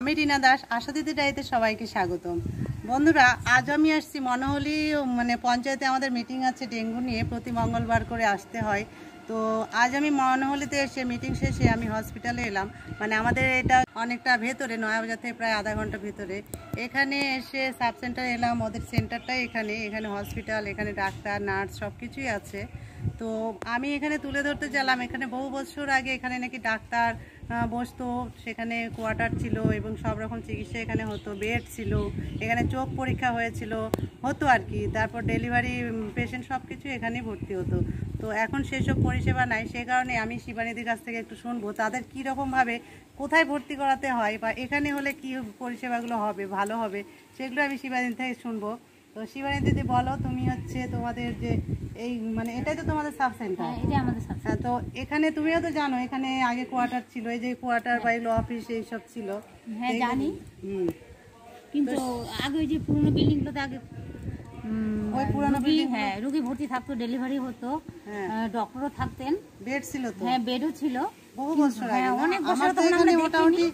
আমি টিনা দাস, আশাদিদি ডায়েরিতে সবাইকে স্বাগতম। বন্ধুরা, আজ আমি আসছি মনোহলি মানে পঞ্চায়েতে আমাদের মিটিং আছে ডেঙ্গু নিয়ে, প্রতি মঙ্গলবার করে আসতে হয়। তো আজ আমি মনোহলিতে এসে মিটিং শেষে আমি হসপিটালে এলাম। মানে আমাদের এটা অনেকটা ভেতরে, নয়াবাজার থেকে প্রায় আধা ঘন্টা ভেতরে। এখানে এসে সাব সেন্টারে এলাম, ওদের সেন্টারটাই এখানে হসপিটাল, এখানে ডাক্তার নার্স সব কিছুই আছে। তো আমি এখানে তুলে ধরতে চাইলাম, এখানে বহু বছর আগে এখানে নাকি ডাক্তার বসতো, সেখানে কোয়ার্টার ছিল এবং সব রকম চিকিৎসা এখানে হতো, বেড ছিল, এখানে চোখ পরীক্ষা হতো আর কি, তারপর ডেলিভারি পেশেন্ট সব কিছু এখানেই ভর্তি হতো। তো এখন সেসব পরিষেবা নাই, সেই কারণে আমি শিবানীদের কাছ থেকে একটু শুনবো তাদের কীরকমভাবে কোথায় ভর্তি করাতে হয় বা এখানে হলে কি পরিষেবাগুলো হবে, ভালো হবে, সেগুলো আমি শিবানী থেকে শুনবো। তো শিবানী দিদি বলো, তুমি হচ্ছে তোমাদের যে এই মানে এটাই তো তোমাদের সাব সেন্টার? হ্যাঁ, তো এখানে তুমিও তো জানো এখানে আগে কোয়ার্টার ছিল, এই যে কোয়ার্টার বা এগুলো অফিস এইসব ছিল। হ্যাঁ জানি, কিন্তু আগে ওই যে পুরনো বিল্ডিংটাতে আগে ওই পুরনো বিল্ডিং, হ্যাঁ রোগী ভর্তি থাকতো, ডেলিভারি হতো, ডক্টরও থাকতেন, বেড ছিল তো? হ্যাঁ বেডও ছিল বহু বছর আগে, অনেক বছর। তখন আমরা মোটামুটি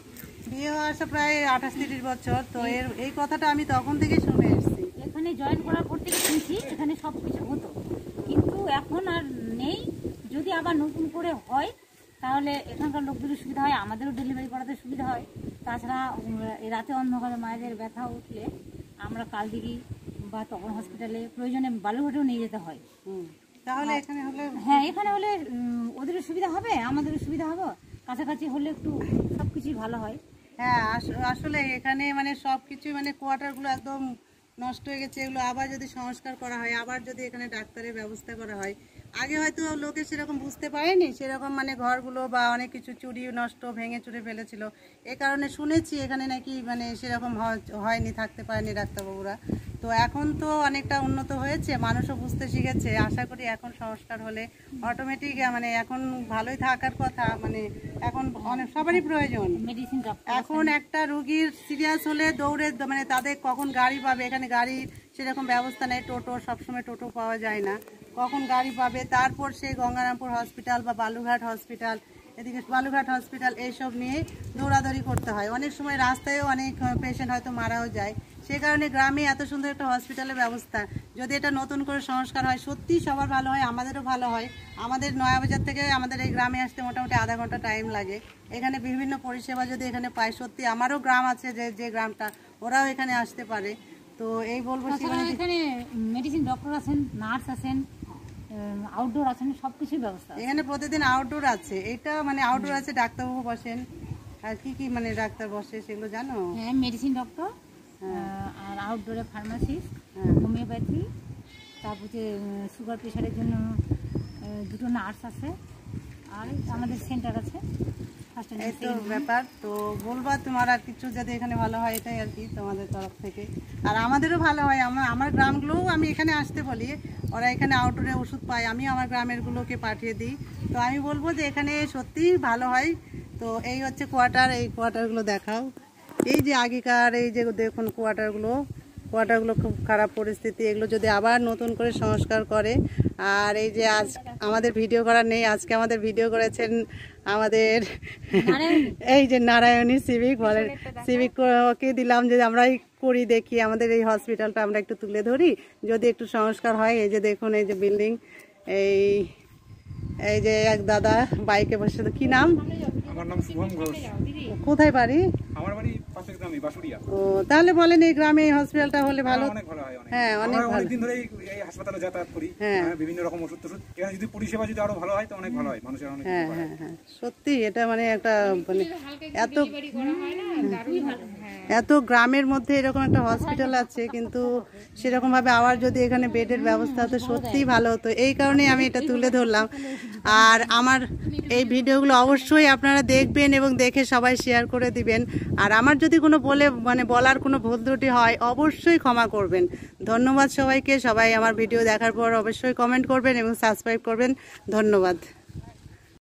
বিয়ে হওয়া আসা প্রায় 28-30 বছর, তো এই কথাটা আমি তখন থেকে শুনে এসেছি। এখানে জয়েন করার পর থেকে শুনছি এখানে সব কিছু হতো, কিন্তু এখন আর নেই। যদি আবার নতুন করে হয় তাহলে এখানকার লোকদেরও সুবিধা হয়, আমাদেরও ডেলিভারি করাতে সুবিধা হয়। তাছাড়া রাতে অন্ধকারে মায়েদের ব্যথা উঠলে আমরা কালদিঘি বা তখন হসপিটালে প্রয়োজনে বালুরঘাটেও নিয়ে যেতে হয়। তাহলে এখানে হলে, হ্যাঁ এখানে হলে ওদেরও সুবিধা হবে, আমাদেরও সুবিধা হবে, কাছাকাছি হলে একটু সব কিছুই ভালো হয়। হ্যাঁ আসলে এখানে মানে সব কিছুই মানে কোয়ার্টারগুলো একদম নষ্ট হয়ে গেছে, এগুলো আবার যদি সংস্কার করা হয়, আবার যদি এখানে ডাক্তারের ব্যবস্থা করা হয়। আগে হয়তো লোকে সেরকম বুঝতে পারেনি, সেরকম মানে ঘরগুলো বা অনেক কিছু চুরি নষ্ট ভেঙে চুরে ফেলেছিল, এ কারণে শুনেছি এখানে নাকি মানে সেরকম হয়নি, থাকতে পারেনি ডাক্তারবাবুরা। তো এখন তো অনেকটা উন্নত হয়েছে, মানুষও বুঝতে শিখেছে, আশা করি এখন সংস্কার হলে অটোমেটিক মানে এখন ভালোই থাকার কথা। মানে এখন অনেক সবারই প্রয়োজন মেডিসিন। এখন একটা রুগীর সিরিয়াস হলে দৌড়ে মানে তাদের কখন গাড়ি পাবে, এখানে গাড়ির সেরকম ব্যবস্থা নেই, টোটো সবসময় টোটো পাওয়া যায় না, কখন গাড়ি পাবে, তারপর সেই গঙ্গারামপুর হসপিটাল বা বালুরঘাট হসপিটাল, এদিকে বালুরঘাট হসপিটাল এইসব নিয়ে দৌড়াদৌড়ি করতে হয়। অনেক সময় রাস্তায়ও অনেক পেশেন্ট হয়তো মারাও যায়, সে কারণে গ্রামে এত সুন্দর একটা হসপিটালের ব্যবস্থা যদি এটা নতুন করে সংস্কার হয়, সত্যিই সবার ভালো হয়, আমাদেরও ভালো হয়। আমাদের নয়াবাজার থেকে আমাদের এই গ্রামে আসতে মোটামুটি আধা ঘন্টা টাইম লাগে। এখানে বিভিন্ন পরিষেবা যদি এখানে পায়, সত্যি আমারও গ্রাম আছে যে গ্রামটা, ওরাও এখানে আসতে পারে। তো এই বলবো, এখানে মেডিসিন ডক্টর আছেন, নার্স আছেন, আউটডোর আছেন, সবকিছুর ব্যবস্থা এখানে প্রতিদিন আউটডোর আছে। এটা মানে আউটডোর আছে, ডাক্তারবাবু বসেন, আর কি মানে ডাক্তার বসে সেগুলো জানো? হ্যাঁ মেডিসিন ডক্টর, আর আউটডোরে ফার্মাসিস্ট, হোমিওপ্যাথি, তারপর যে সুগার প্রেশারের জন্য 2টো নার্স আছে, আর আমাদের সেন্টার আছে। এই তো ব্যাপার। তো বলবা তোমার আর কিছু যাতে এখানে ভালো হয়, এটাই আর কি তোমাদের তরফ থেকে। আর আমাদেরও ভালো হয়, আমার গ্রামগুলোও আমি এখানে আসতে বলি, ওরা এখানে আউটডোরে ওষুধ পায়, আমি আমার গ্রামেরগুলোকে পাঠিয়ে দিই। তো আমি বলবো যে এখানে সত্যিই ভালো হয়। তো এই হচ্ছে কোয়ার্টার, এই কোয়ার্টারগুলো দেখাও, এই যে আগেকার এই যে দেখুন কোয়ার্টারগুলো খুব খারাপ পরিস্থিতি, এগুলো যদি আবার নতুন করে সংস্কার করে। আর এই যে আজ আমাদের ভিডিও করা নেই, আজকে আমাদের ভিডিও করেছেন আমাদের এই যে নারায়ণী সিভিক, বলেন সিভিককে দিলাম যে আমরাই করি, দেখি আমাদের এই হসপিটালটা আমরা একটু তুলে ধরি, যদি একটু সংস্কার হয়। এই যে দেখুন এই যে বিল্ডিং, এই যে এক দাদা বাইকে বসে, কি নাম? আমার নাম শুভম ঘোষ। কোথায় বাড়ি? আমার বাড়ি পাশের গ্রামে বাসুরিয়া। ও, তাহলে বলেন এই গ্রামে এই হসপিটালটা হলে ভালো। অনেক ভালো হয়। হ্যাঁ অনেক ভালো। অনেকদিন ধরে এই হাসপাতালে যাতায়াত করি, বিভিন্ন রকম ওষুধ এখানে যদি পরিষেবা যদি আরো ভালো হয় তো অনেক ভালো হয়, মানুষের অনেক। হ্যাঁ সত্যি এটা মানে একটা মানে এত গ্রামের মধ্যে এরকম একটা হসপিটাল আছে, কিন্তু সেরকম ভাবে আবার যদি এখানে বেডের ব্যবস্থা হতো সত্যিই ভালো হতো। এই কারণে আমি এটা তুলে ধরলাম। আর আমার এই ভিডিওগুলো অবশ্যই আপনারা দেখবেন এবং দেখে সবাই শেয়ার করে দিবেন। আর আমার যদি কোনো বলার কোনো ভুল ত্রুটি হয় অবশ্যই ক্ষমা করবেন। ধন্যবাদ সবাইকে। সবাই আমার ভিডিও দেখার পর অবশ্যই কমেন্ট করবেন এবং সাবস্ক্রাইব করবেন। ধন্যবাদ।